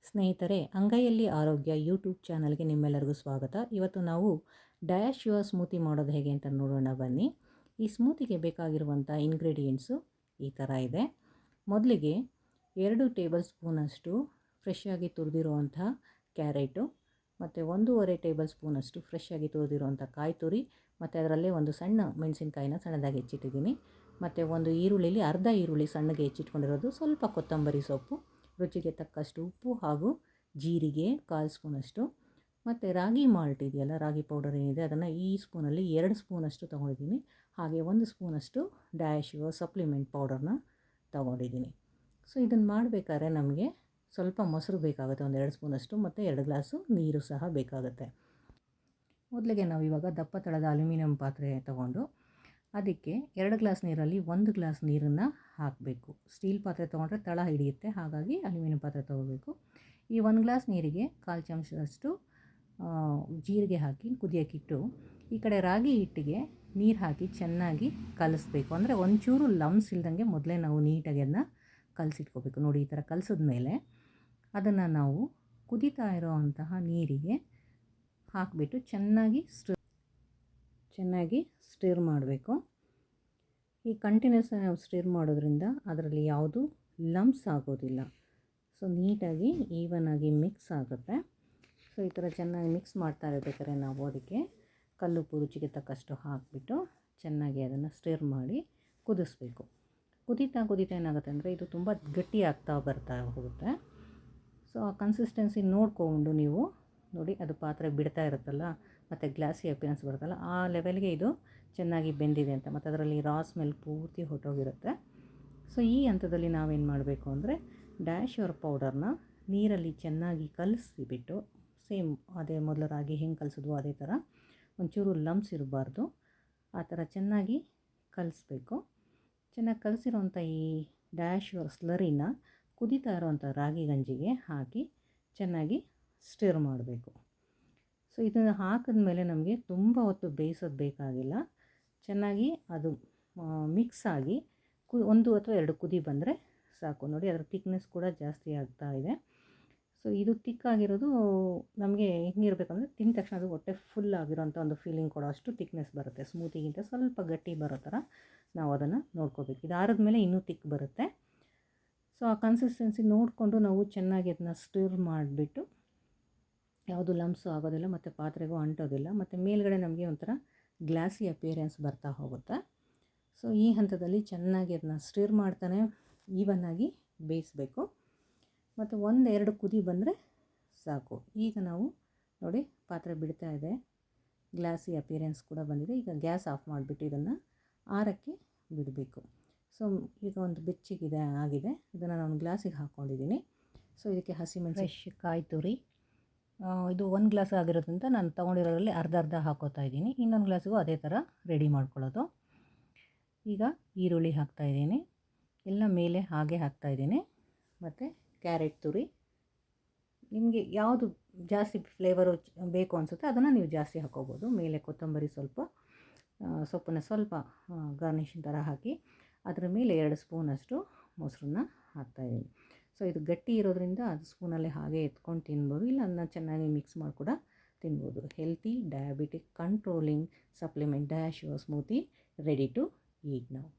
ಸ್ನೇಹಿತರೆ, ಅಂಗೈಯಲ್ಲಿ ಆರೋಗ್ಯ ಯೂಟ್ಯೂಬ್ ಚಾನಲ್ಗೆ ನಿಮ್ಮೆಲ್ಲರಿಗೂ ಸ್ವಾಗತ. ಇವತ್ತು ನಾವು ಡ್ಯಾಶ್ ಯುವ ಸ್ಮೂತಿ ಮಾಡೋದು ಹೇಗೆ ಅಂತ ನೋಡೋಣ ಬನ್ನಿ. ಈ ಸ್ಮೂತಿಗೆ ಬೇಕಾಗಿರುವಂಥ ಇಂಗ್ರೀಡಿಯೆಂಟ್ಸು ಈ ಥರ ಇದೆ. ಮೊದಲಿಗೆ 2 ಟೇಬಲ್ ಸ್ಪೂನಷ್ಟು ಫ್ರೆಶ್ ಆಗಿ ತುರಿದಿರುವಂಥ ಕ್ಯಾರೆಟು, ಮತ್ತು 1.5 ಟೇಬಲ್ ಸ್ಪೂನಷ್ಟು ಫ್ರೆಶ್ ಆಗಿ ತುರಿದಿರುವಂಥ ಕಾಯಿ ತುರಿ, ಮತ್ತು ಅದರಲ್ಲೇ ಒಂದು ಸಣ್ಣ ಮೆಣಸಿನಕಾಯಿನ ಸಣ್ಣದಾಗಿ ಹೆಚ್ಚಿಟ್ಟಿದ್ದೀನಿ. ಮತ್ತು ಒಂದು ಈರುಳ್ಳಿಲಿ ಅರ್ಧ ಈರುಳ್ಳಿ ಸಣ್ಣಗೆ ಹೆಚ್ಚಿಟ್ಕೊಂಡಿರೋದು, ಸ್ವಲ್ಪ ಕೊತ್ತಂಬರಿ ಸೊಪ್ಪು, ರುಚಿಗೆ ತಕ್ಕಷ್ಟು ಉಪ್ಪು ಹಾಗೂ ಜೀರಿಗೆ 1/4 ಸ್ಪೂನಷ್ಟು, ಮತ್ತು ರಾಗಿ ಮಾಲ್ಟ್ ಇದೆಯಲ್ಲ, ರಾಗಿ ಪೌಡರ್ ಏನಿದೆ ಅದನ್ನು ಈ ಸ್ಪೂನಲ್ಲಿ 2 ಸ್ಪೂನಷ್ಟು ತೊಗೊಂಡಿದ್ದೀನಿ. ಹಾಗೆ 1 ಸ್ಪೂನಷ್ಟು ಡ್ಯಾಶ್ ಯುವ ಸಪ್ಲಿಮೆಂಟ್ ಪೌಡರ್ನ ತೊಗೊಂಡಿದ್ದೀನಿ. ಸೊ ಇದನ್ನು ಮಾಡಬೇಕಾದ್ರೆ ನಮಗೆ ಸ್ವಲ್ಪ ಮೊಸರು ಬೇಕಾಗುತ್ತೆ, ಒಂದು 2 ಸ್ಪೂನಷ್ಟು, ಮತ್ತು 2 ಗ್ಲಾಸು ನೀರು ಸಹ ಬೇಕಾಗುತ್ತೆ. ಮೊದಲಿಗೆ ನಾವು ಇವಾಗ ದಪ್ಪ ತಳದ ಅಲ್ಯೂಮಿನಿಯಂ ಪಾತ್ರೆ ತೊಗೊಂಡು ಅದಕ್ಕೆ 2 ಗ್ಲಾಸ್ ನೀರಲ್ಲಿ 1 ಗ್ಲಾಸ್ ನೀರನ್ನು ಹಾಕಬೇಕು. ಸ್ಟೀಲ್ ಪಾತ್ರೆ ತೊಗೊಂಡ್ರೆ ತಳ ಹಿಡಿಯುತ್ತೆ, ಹಾಗಾಗಿ ಅಲ್ಯೂಮಿನಿಯಂ ಪಾತ್ರೆ ತೊಗೋಬೇಕು. ಈ 1 ಗ್ಲಾಸ್ ನೀರಿಗೆ 1/4 ಚಮಚದಷ್ಟು ಜೀರಿಗೆ ಹಾಕಿ ಕುದಿಯೋಕ್ಕಿಟ್ಟು, ಈ ಕಡೆ ರಾಗಿ ಹಿಟ್ಟಿಗೆ ನೀರು ಹಾಕಿ ಚೆನ್ನಾಗಿ ಕಲಿಸ್ಬೇಕು. ಅಂದರೆ ಒಂಚೂರು ಲಮ್ಸ್ ಇಲ್ದಂಗೆ ಮೊದಲೇ ನಾವು ನೀಟಾಗಿ ಅದನ್ನ ಕಲಸಿಟ್ಕೋಬೇಕು. ನೋಡಿ, ಈ ಥರ ಕಲಸಿದ್ಮೇಲೆ ಅದನ್ನು ನಾವು ಕುದೀತಾ ಇರೋವಂತಹ ನೀರಿಗೆ ಹಾಕಿಬಿಟ್ಟು ಚೆನ್ನಾಗಿ ಸ್ಟಿರ್ ಮಾಡಬೇಕು. ಈ ಕಂಟಿನ್ಯೂಸ್ ನಾವು ಸ್ಟಿರ್ ಮಾಡೋದ್ರಿಂದ ಅದರಲ್ಲಿ ಯಾವುದು ಲಮ್ಸ್ ಆಗೋದಿಲ್ಲ. ಸೊ ನೀಟಾಗಿ ಈವನ್ ಆಗಿ ಮಿಕ್ಸ್ ಆಗುತ್ತೆ. ಸೊ ಈ ಥರ ಚೆನ್ನಾಗಿ ಮಿಕ್ಸ್ ಮಾಡ್ತಾ ಇರಬೇಕಾದ್ರೆ ನಾವು ಅದಕ್ಕೆ ಕಲ್ಲುಪ್ಪು ರುಚಿಗೆ ತಕ್ಕಷ್ಟು ಹಾಕಿಬಿಟ್ಟು ಚೆನ್ನಾಗಿ ಅದನ್ನು ಸ್ಟಿರ್ ಮಾಡಿ ಕುದಿಸ್ಬೇಕು. ಕುದೀತಾ ಏನಾಗುತ್ತೆ ಅಂದರೆ ಇದು ತುಂಬ ಗಟ್ಟಿ ಆಗ್ತಾ ಬರ್ತಾ ಹೋಗುತ್ತೆ. ಸೊ ಆ ಕನ್ಸಿಸ್ಟೆನ್ಸಿ ನೋಡಿಕೊಂಡು ನೀವು ನೋಡಿ, ಅದು ಪಾತ್ರೆ ಬಿಡ್ತಾ ಇರುತ್ತಲ್ಲ, ಮತ್ತು ಗ್ಲಾಸಿ ಅಪಿಯರೆನ್ಸ್ ಬರುತ್ತಲ್ಲ, ಆ ಲೆವೆಲ್ಗೆ ಇದು ಚೆನ್ನಾಗಿ ಬೆಂದಿದೆ ಅಂತ, ಮತ್ತು ಅದರಲ್ಲಿ ರಾ ಸ್ಮೆಲ್ ಪೂರ್ತಿ ಹೊರಟೋಗಿರುತ್ತೆ. ಸೊ ಈ ಹಂತದಲ್ಲಿ ನಾವೇನು ಮಾಡಬೇಕು ಅಂದರೆ ಡ್ಯಾಶ್ ಯುವರ್ ಪೌಡರ್ನ ನೀರಲ್ಲಿ ಚೆನ್ನಾಗಿ ಕಲಸಿಬಿಟ್ಟು, ಸೇಮ್ ಅದೇ ಮೊದಲು ರಾಗಿ ಹೆಂಗೆ ಕಲಿಸಿದ್ವೋ ಅದೇ ಥರ, ಒಂಚೂರು ಲಮ್ಸ್ ಇರಬಾರ್ದು, ಆ ಥರ ಚೆನ್ನಾಗಿ ಕಲಿಸ್ಬೇಕು. ಚೆನ್ನಾಗಿ ಕಲಸಿರೋಂಥ ಈ ಡ್ಯಾಶ್ ಯುವರ್ ಸ್ಲರಿನ ಕುದೀತಾ ಇರೋವಂಥ ರಾಗಿ ಗಂಜಿಗೆ ಹಾಕಿ ಚೆನ್ನಾಗಿ ಸ್ಟಿರ್ ಮಾಡಬೇಕು. ಸೊ ಇದನ್ನು ಹಾಕಿದ್ಮೇಲೆ ನಮಗೆ ತುಂಬ ಹೊತ್ತು ಬೇಯಿಸೋದು ಬೇಕಾಗಿಲ್ಲ. ಚೆನ್ನಾಗಿ ಅದು ಮಿಕ್ಸ್ ಆಗಿ 1 ಅಥವಾ 2 ಕುದಿ ಬಂದರೆ ಸಾಕು. ನೋಡಿ, ಅದರ ಥಿಕ್ನೆಸ್ ಕೂಡ ಜಾಸ್ತಿ ಆಗ್ತಾ ಇದೆ. ಸೊ ಇದು ತಿಕ್ಕಾಗಿರೋದು ನಮಗೆ ಹೆಂಗಿರಬೇಕಂದ್ರೆ ತಿಂದ ತಕ್ಷಣ ಅದು ಹೊಟ್ಟೆ ಫುಲ್ ಆಗಿರೋಂಥ ಒಂದು ಫೀಲಿಂಗ್ ಕೊಡೋ ಅಷ್ಟು ಥಿಕ್ನೆಸ್ ಬರುತ್ತೆ. ಸ್ಮೂತಿಗಿಂತ ಸ್ವಲ್ಪ ಗಟ್ಟಿ ಬರೋ ಥರ ನಾವು ಅದನ್ನು ನೋಡ್ಕೋಬೇಕು. ಇದು ಆರಿದ್ಮೇಲೆ ಇನ್ನೂ ತಿಕ್ ಬರುತ್ತೆ. ಸೊ ಆ ಕನ್ಸಿಸ್ಟೆನ್ಸಿ ನೋಡಿಕೊಂಡು ನಾವು ಚೆನ್ನಾಗಿ ಅದನ್ನ ಸ್ಟಿರ್ ಮಾಡಿಬಿಟ್ಟು, ಯಾವುದು ಲಮ್ಸು ಆಗೋದಿಲ್ಲ ಮತ್ತು ಪಾತ್ರೆಗೂ ಅಂಟೋದಿಲ್ಲ, ಮತ್ತು ಮೇಲ್ಗಡೆ ನಮಗೆ ಒಂಥರ ಗ್ಲಾಸಿ ಅಪಿಯರೆನ್ಸ್ ಬರ್ತಾ ಹೋಗುತ್ತೆ. ಸೊ ಈ ಹಂತದಲ್ಲಿ ಚೆನ್ನಾಗಿ ಅದನ್ನ ಸ್ಟಿರ್ ಮಾಡ್ತಾನೆ ಈವನ್ನಾಗಿ ಬೇಯಿಸಬೇಕು. ಮತ್ತು 1-2 ಕುದಿ ಬಂದರೆ ಸಾಕು. ಈಗ ನಾವು ನೋಡಿ, ಪಾತ್ರೆ ಬಿಡ್ತಾ ಇದೆ, ಗ್ಲಾಸಿ ಅಪಿಯರೆನ್ಸ್ ಕೂಡ ಬಂದಿದೆ. ಈಗ ಗ್ಯಾಸ್ ಆಫ್ ಮಾಡಿಬಿಟ್ಟು ಇದನ್ನು ಆರಕ್ಕೆ ಬಿಡಬೇಕು. ಸೊ ಈಗ ಒಂದು ಬೆಚ್ಚಗಿದೆ ಆಗಿದೆ. ಇದನ್ನು ನಾನು ಗ್ಲಾಸಿಗೆ ಹಾಕ್ಕೊಂಡಿದ್ದೀನಿ. ಸೊ ಇದಕ್ಕೆ ಹಸಿಮೆಣಸು, ಫ್ರೆಶ್ ಕಾಯಿ ತುರಿ, ಇದು 1 ಗ್ಲಾಸ್ ಆಗಿರೋದ್ರಿಂದ ನಾನು ತೊಗೊಂಡಿರೋದ್ರಲ್ಲಿ ಅರ್ಧ ಹಾಕೋತಾ ಇದ್ದೀನಿ. ಇನ್ನೊಂದು ಗ್ಲಾಸಿಗೂ ಅದೇ ಥರ ರೆಡಿ ಮಾಡ್ಕೊಳ್ಳೋದು. ಈಗ ಈರುಳ್ಳಿ ಹಾಕ್ತಾಯಿದ್ದೀನಿ, ಎಲ್ಲ ಮೇಲೆ ಹಾಗೆ ಹಾಕ್ತಾಯಿದ್ದೀನಿ, ಮತ್ತು ಕ್ಯಾರೆಟ್ ತುರಿ. ನಿಮಗೆ ಯಾವುದು ಜಾಸ್ತಿ ಫ್ಲೇವರು ಬೇಕು ಅನಿಸುತ್ತೆ ಅದನ್ನು ನೀವು ಜಾಸ್ತಿ ಹಾಕ್ಕೋಬೋದು. ಮೇಲೆ ಕೊತ್ತಂಬರಿ ಸೊಪ್ಪನ್ನು ಸ್ವಲ್ಪ ಗಾರ್ನಿಷಿಂಗ್ ಥರ ಹಾಕಿ, ಅದರ ಮೇಲೆ 2 ಸ್ಪೂನಷ್ಟು ಮೊಸರನ್ನ ಹಾಕ್ತಾಯಿದ್ದೀನಿ. ಸೊ ಇದು ಗಟ್ಟಿ ಇರೋದ್ರಿಂದ ಅದು ಸ್ಪೂನಲ್ಲಿ ಹಾಗೆ ಎತ್ಕೊಂಡು ತಿನ್ಬೋದು, ಇಲ್ಲ ಅದನ್ನ ಚೆನ್ನಾಗಿ ಮಿಕ್ಸ್ ಮಾಡಿ ಕೂಡ ತಿನ್ಬೋದು. Healthy diabetic controlling supplement dash your smoothie ready to eat ನಾವು.